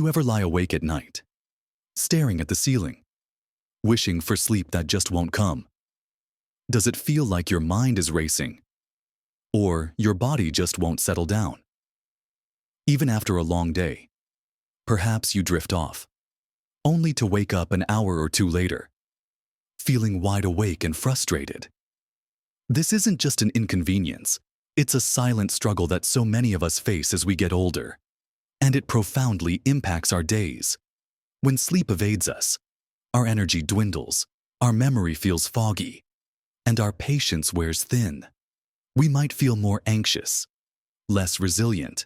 you ever lie awake at night, staring at the ceiling, wishing for sleep that just won't come? Does it feel like your mind is racing, or your body just won't settle down? Even after a long day, perhaps you drift off, only to wake up an hour or two later, feeling wide awake and frustrated. This isn't just an inconvenience, it's a silent struggle that so many of us face as we get older, and it profoundly impacts our days. When sleep evades us, our energy dwindles, our memory feels foggy, and our patience wears thin. We might feel more anxious, less resilient,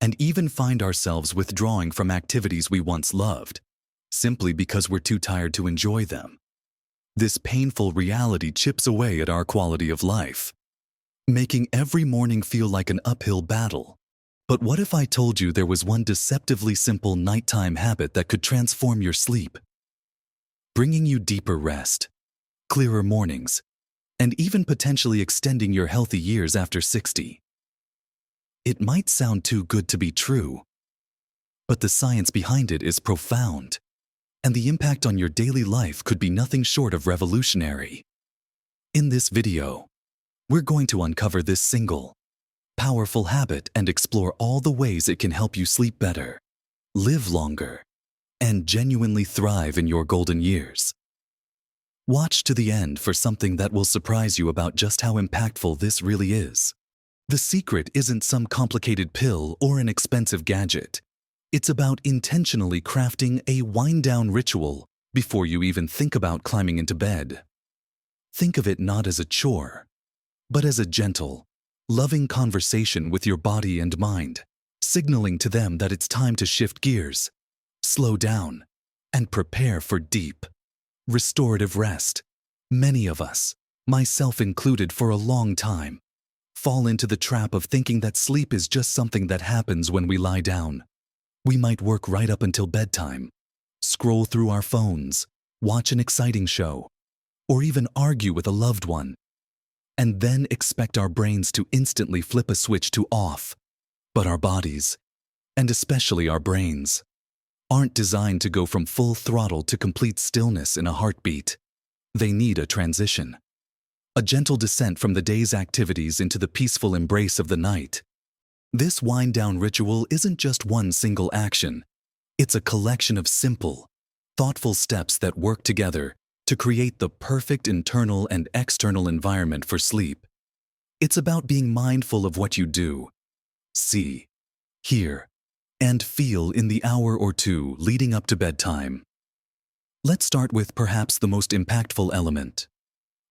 and even find ourselves withdrawing from activities we once loved, simply because we're too tired to enjoy them. This painful reality chips away at our quality of life, making every morning feel like an uphill battle. But what if I told you there was one deceptively simple nighttime habit that could transform your sleep, bringing you deeper rest, clearer mornings, and even potentially extending your healthy years after 60? It might sound too good to be true, but the science behind it is profound, and the impact on your daily life could be nothing short of revolutionary. In this video, we're going to uncover this single, powerful habit and explore all the ways it can help you sleep better, live longer, and genuinely thrive in your golden years. Watch to the end for something that will surprise you about just how impactful this really is. The secret isn't some complicated pill or an expensive gadget. It's about intentionally crafting a wind-down ritual before you even think about climbing into bed. Think of it not as a chore, but as a gentle, loving conversation with your body and mind, signaling to them that it's time to shift gears, slow down, and prepare for deep, restorative rest. Many of us, myself included for a long time, fall into the trap of thinking that sleep is just something that happens when we lie down. We might work right up until bedtime, scroll through our phones, watch an exciting show, or even argue with a loved one, and then expect our brains to instantly flip a switch to off. But our bodies, and especially our brains, aren't designed to go from full throttle to complete stillness in a heartbeat. They need a transition, a gentle descent from the day's activities into the peaceful embrace of the night. This wind-down ritual isn't just one single action. It's a collection of simple, thoughtful steps that work together to create the perfect internal and external environment for sleep. It's about being mindful of what you do, see, hear, and feel in the hour or two leading up to bedtime. Let's start with perhaps the most impactful element,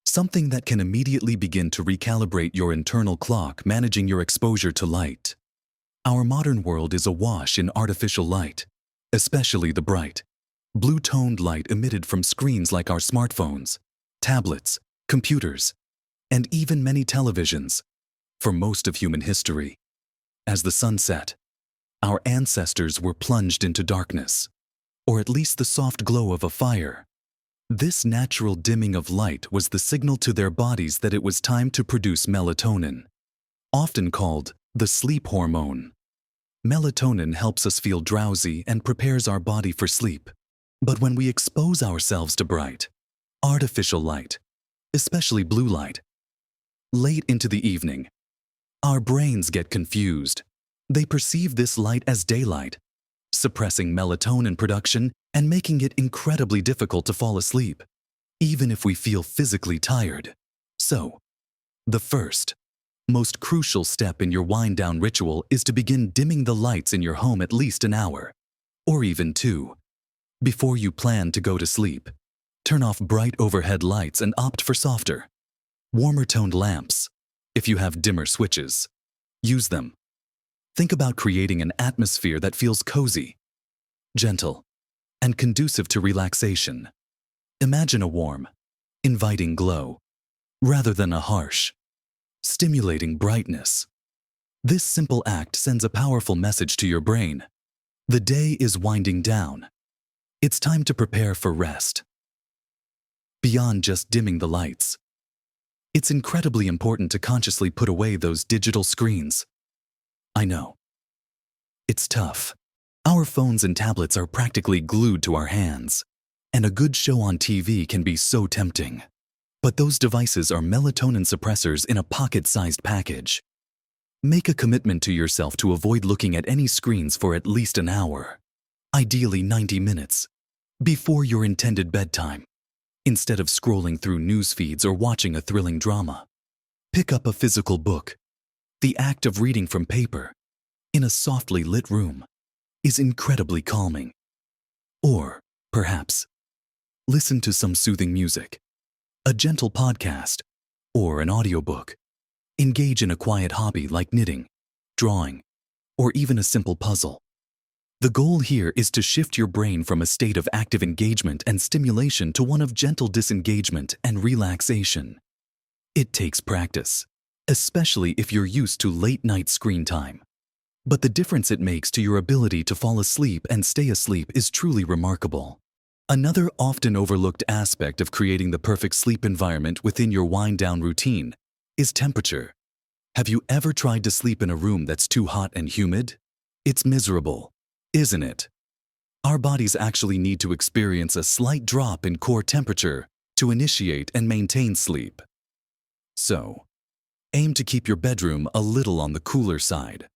something that can immediately begin to recalibrate your internal clock, managing your exposure to light. Our modern world is awash in artificial light, especially the bright, blue-toned light emitted from screens like our smartphones, tablets, computers, and even many televisions. For most of human history, as the sun set, our ancestors were plunged into darkness, or at least the soft glow of a fire. This natural dimming of light was the signal to their bodies that it was time to produce melatonin, often called the sleep hormone. Melatonin helps us feel drowsy and prepares our body for sleep. But when we expose ourselves to bright, artificial light, especially blue light, late into the evening, our brains get confused. They perceive this light as daylight, suppressing melatonin production and making it incredibly difficult to fall asleep, even if we feel physically tired. So, the first, most crucial step in your wind-down ritual is to begin dimming the lights in your home at least an hour, or even 2, before you plan to go to sleep. Turn off bright overhead lights and opt for softer, warmer-toned lamps. If you have dimmer switches, use them. Think about creating an atmosphere that feels cozy, gentle, and conducive to relaxation. Imagine a warm, inviting glow, rather than a harsh, stimulating brightness. This simple act sends a powerful message to your brain. The day is winding down. It's time to prepare for rest. Beyond just dimming the lights, it's incredibly important to consciously put away those digital screens. I know. It's tough. Our phones and tablets are practically glued to our hands, and a good show on TV can be so tempting. But those devices are melatonin suppressors in a pocket-sized package. Make a commitment to yourself to avoid looking at any screens for at least an hour, ideally 90 minutes, before your intended bedtime. Instead of scrolling through news feeds or watching a thrilling drama, pick up a physical book. The act of reading from paper, in a softly lit room, is incredibly calming. Or, perhaps, listen to some soothing music, a gentle podcast, or an audiobook. Engage in a quiet hobby like knitting, drawing, or even a simple puzzle. The goal here is to shift your brain from a state of active engagement and stimulation to one of gentle disengagement and relaxation. It takes practice, especially if you're used to late-night screen time. But the difference it makes to your ability to fall asleep and stay asleep is truly remarkable. Another often overlooked aspect of creating the perfect sleep environment within your wind-down routine is temperature. Have you ever tried to sleep in a room that's too hot and humid? It's miserable, isn't it? Our bodies actually need to experience a slight drop in core temperature to initiate and maintain sleep. So, aim to keep your bedroom a little on the cooler side.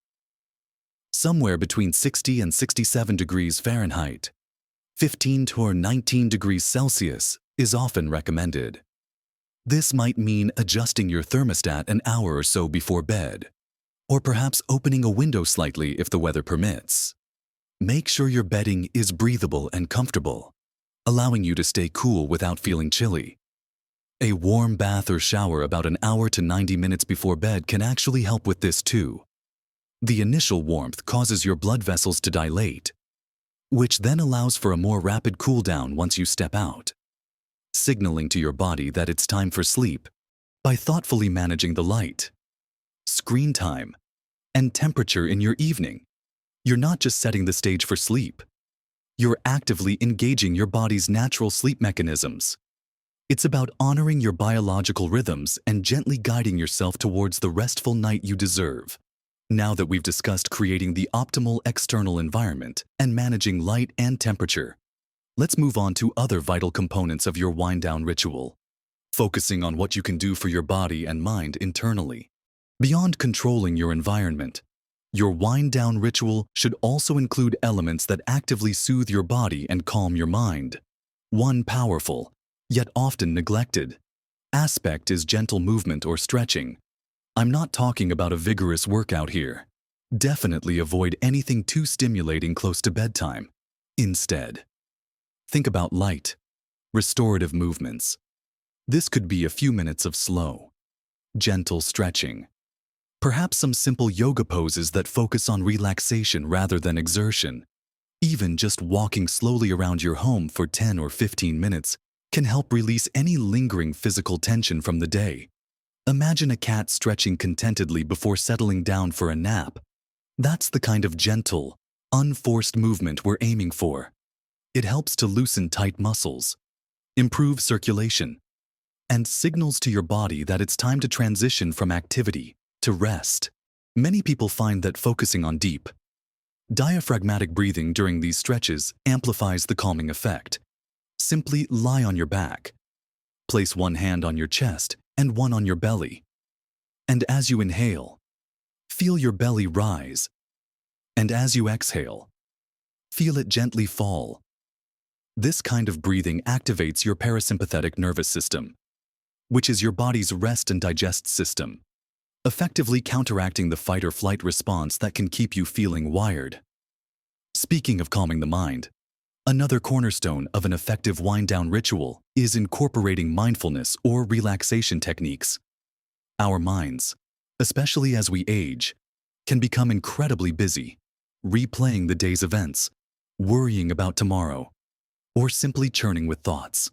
Somewhere between 60 and 67 degrees Fahrenheit, 15 to 19 degrees Celsius is often recommended. This might mean adjusting your thermostat an hour or so before bed, or perhaps opening a window slightly if the weather permits. Make sure your bedding is breathable and comfortable, allowing you to stay cool without feeling chilly. A warm bath or shower about an hour to 90 minutes before bed can actually help with this too. The initial warmth causes your blood vessels to dilate, which then allows for a more rapid cool down once you step out, signaling to your body that it's time for sleep by thoughtfully managing the light, screen time, and temperature in your evening. You're not just setting the stage for sleep. You're actively engaging your body's natural sleep mechanisms. It's about honoring your biological rhythms and gently guiding yourself towards the restful night you deserve. Now that we've discussed creating the optimal external environment and managing light and temperature, let's move on to other vital components of your wind-down ritual, focusing on what you can do for your body and mind internally. Beyond controlling your environment, your wind-down ritual should also include elements that actively soothe your body and calm your mind. One powerful, yet often neglected, aspect is gentle movement or stretching. I'm not talking about a vigorous workout here. Definitely avoid anything too stimulating close to bedtime. Instead, think about light, restorative movements. This could be a few minutes of slow, gentle stretching. Perhaps some simple yoga poses that focus on relaxation rather than exertion. Even just walking slowly around your home for 10 or 15 minutes can help release any lingering physical tension from the day. Imagine a cat stretching contentedly before settling down for a nap. That's the kind of gentle, unforced movement we're aiming for. It helps to loosen tight muscles, improve circulation, and signals to your body that it's time to transition from activity to rest. Many people find that focusing on deep, diaphragmatic breathing during these stretches amplifies the calming effect. Simply lie on your back. Place one hand on your chest and one on your belly. And as you inhale, feel your belly rise. And as you exhale, feel it gently fall. This kind of breathing activates your parasympathetic nervous system, which is your body's rest and digest system, effectively counteracting the fight or flight response that can keep you feeling wired. Speaking of calming the mind, another cornerstone of an effective wind-down ritual is incorporating mindfulness or relaxation techniques. Our minds, especially as we age, can become incredibly busy, replaying the day's events, worrying about tomorrow, or simply churning with thoughts.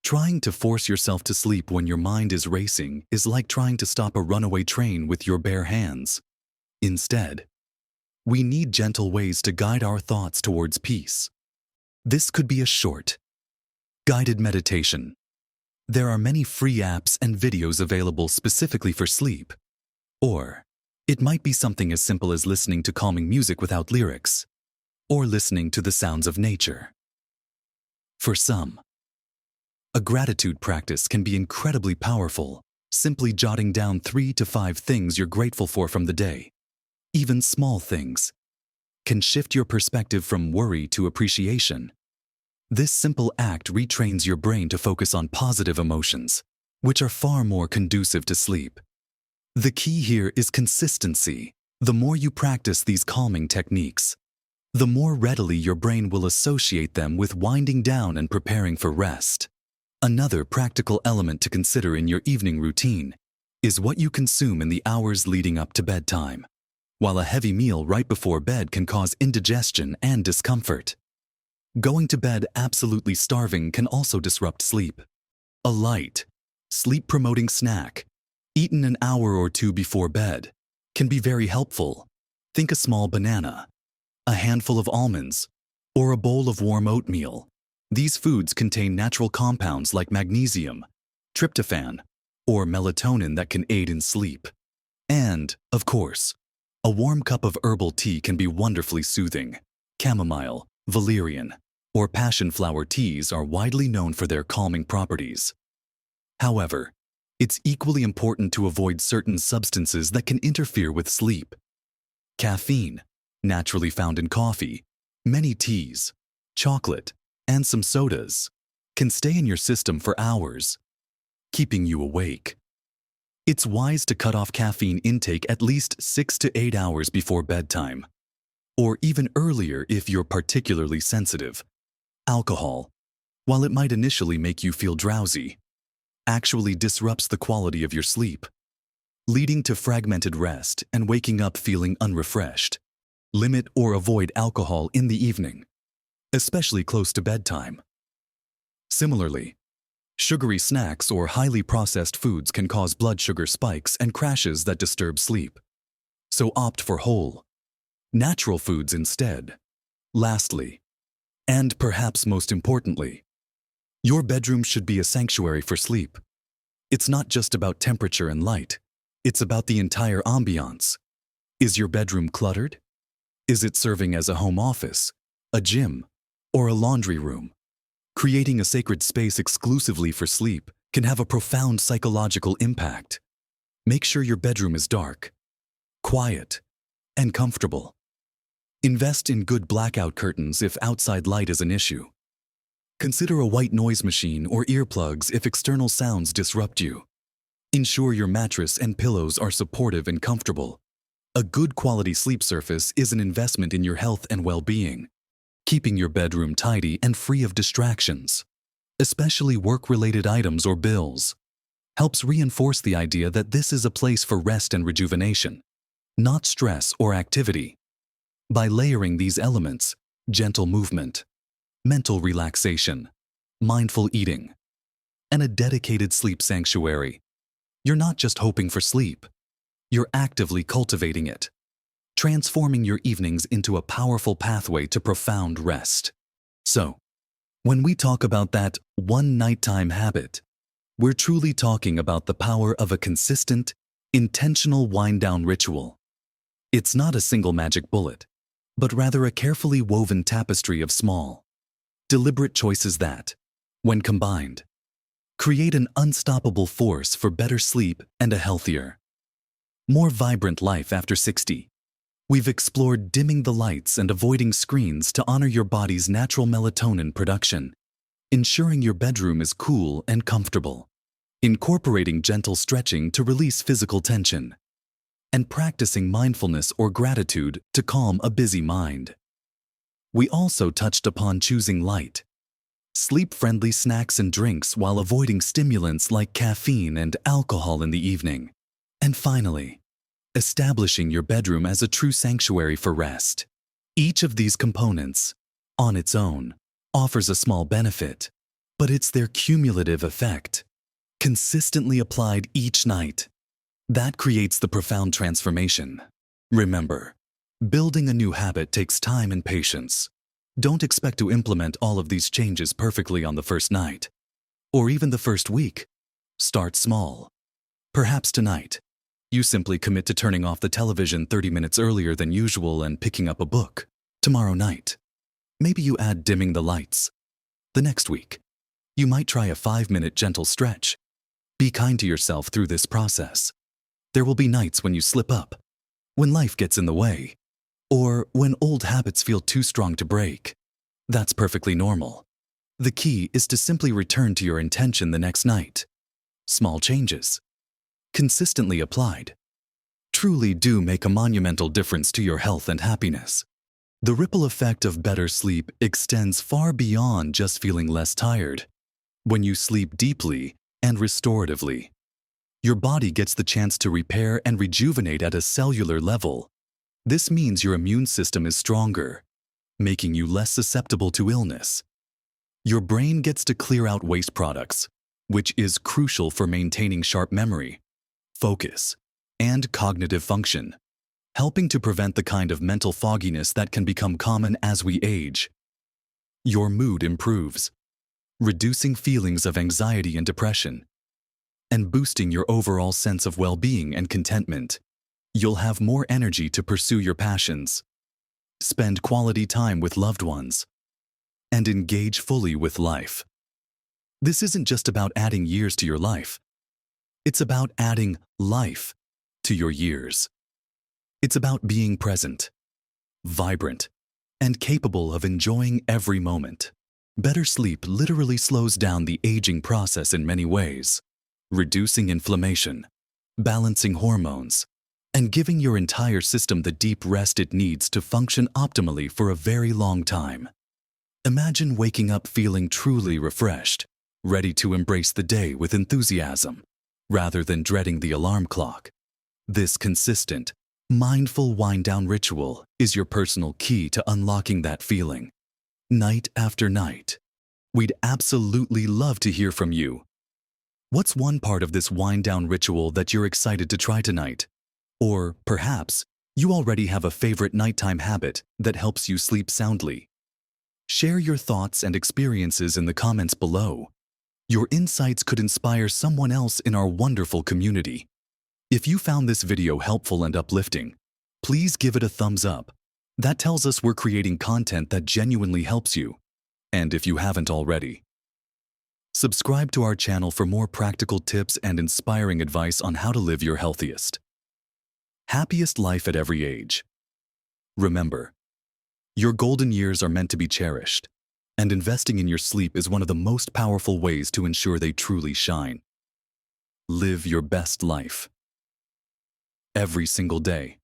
Trying to force yourself to sleep when your mind is racing is like trying to stop a runaway train with your bare hands. Instead, we need gentle ways to guide our thoughts towards peace. This could be a short, guided meditation. There are many free apps and videos available specifically for sleep. Or, it might be something as simple as listening to calming music without lyrics. or listening to the sounds of nature. For some, a gratitude practice can be incredibly powerful, simply jotting down 3 to 5 things you're grateful for from the day. Even small things can shift your perspective from worry to appreciation. This simple act retrains your brain to focus on positive emotions, which are far more conducive to sleep. The key here is consistency. The more you practice these calming techniques, the more readily your brain will associate them with winding down and preparing for rest. Another practical element to consider in your evening routine is what you consume in the hours leading up to bedtime. While a heavy meal right before bed can cause indigestion and discomfort, going to bed absolutely starving can also disrupt sleep. A light, sleep-promoting snack, eaten an hour or two before bed, can be very helpful. Think a small banana, a handful of almonds, or a bowl of warm oatmeal. These foods contain natural compounds like magnesium, tryptophan, or melatonin that can aid in sleep. And, of course, a warm cup of herbal tea can be wonderfully soothing. Chamomile, valerian, or passion flower teas are widely known for their calming properties. However, it's equally important to avoid certain substances that can interfere with sleep. Caffeine, naturally found in coffee, many teas, chocolate, and some sodas, can stay in your system for hours, keeping you awake. It's wise to cut off caffeine intake at least 6 to 8 hours before bedtime, or even earlier if you're particularly sensitive. Alcohol, while it might initially make you feel drowsy, actually disrupts the quality of your sleep, leading to fragmented rest and waking up feeling unrefreshed. Limit or avoid alcohol in the evening, especially close to bedtime. Similarly, sugary snacks or highly processed foods can cause blood sugar spikes and crashes that disturb sleep. So opt for whole, natural foods instead. Lastly, and perhaps most importantly, your bedroom should be a sanctuary for sleep. It's not just about temperature and light, it's about the entire ambiance. Is your bedroom cluttered? Is it serving as a home office, a gym, or a laundry room? Creating a sacred space exclusively for sleep can have a profound psychological impact. Make sure your bedroom is dark, quiet, and comfortable. Invest in good blackout curtains if outside light is an issue. Consider a white noise machine or earplugs if external sounds disrupt you. Ensure your mattress and pillows are supportive and comfortable. A good quality sleep surface is an investment in your health and well-being. Keeping your bedroom tidy and free of distractions, especially work-related items or bills, helps reinforce the idea that this is a place for rest and rejuvenation, not stress or activity. By layering these elements, gentle movement, mental relaxation, mindful eating, and a dedicated sleep sanctuary, you're not just hoping for sleep, you're actively cultivating it, transforming your evenings into a powerful pathway to profound rest. So, when we talk about that one nighttime habit, we're truly talking about the power of a consistent, intentional wind-down ritual. It's not a single magic bullet, but rather a carefully woven tapestry of small, deliberate choices that, when combined, create an unstoppable force for better sleep and a healthier, more vibrant life after 60. We've explored dimming the lights and avoiding screens to honor your body's natural melatonin production, ensuring your bedroom is cool and comfortable, incorporating gentle stretching to release physical tension, and practicing mindfulness or gratitude to calm a busy mind. We also touched upon choosing light, sleep-friendly snacks and drinks while avoiding stimulants like caffeine and alcohol in the evening. And finally, establishing your bedroom as a true sanctuary for rest. Each of these components, on its own, offers a small benefit, but it's their cumulative effect, consistently applied each night, that creates the profound transformation. Remember, building a new habit takes time and patience. Don't expect to implement all of these changes perfectly on the first night, or even the first week. Start small. Perhaps tonight, you simply commit to turning off the television 30 minutes earlier than usual and picking up a book. Tomorrow night, maybe you add dimming the lights. The next week, you might try a 5-minute gentle stretch. Be kind to yourself through this process. There will be nights when you slip up, when life gets in the way, or when old habits feel too strong to break. That's perfectly normal. The key is to simply return to your intention the next night. Small changes, consistently applied, truly do make a monumental difference to your health and happiness. The ripple effect of better sleep extends far beyond just feeling less tired. When you sleep deeply and restoratively, your body gets the chance to repair and rejuvenate at a cellular level. This means your immune system is stronger, making you less susceptible to illness. Your brain gets to clear out waste products, which is crucial for maintaining sharp memory, focus, and cognitive function, helping to prevent the kind of mental fogginess that can become common as we age. Your mood improves, reducing feelings of anxiety and depression, and boosting your overall sense of well-being and contentment. You'll have more energy to pursue your passions, spend quality time with loved ones, and engage fully with life. This isn't just about adding years to your life. It's about adding life to your years. It's about being present, vibrant, and capable of enjoying every moment. Better sleep literally slows down the aging process in many ways, reducing inflammation, balancing hormones, and giving your entire system the deep rest it needs to function optimally for a very long time. Imagine waking up feeling truly refreshed, ready to embrace the day with enthusiasm, rather than dreading the alarm clock. This consistent, mindful wind-down ritual is your personal key to unlocking that feeling. Night after night, we'd absolutely love to hear from you. What's one part of this wind-down ritual that you're excited to try tonight? Or perhaps you already have a favorite nighttime habit that helps you sleep soundly. Share your thoughts and experiences in the comments below. Your insights could inspire someone else in our wonderful community. If you found this video helpful and uplifting, please give it a thumbs up. That tells us we're creating content that genuinely helps you. And if you haven't already, subscribe to our channel for more practical tips and inspiring advice on how to live your healthiest, happiest life at every age. Remember, your golden years are meant to be cherished, and investing in your sleep is one of the most powerful ways to ensure they truly shine. Live your best life every single day.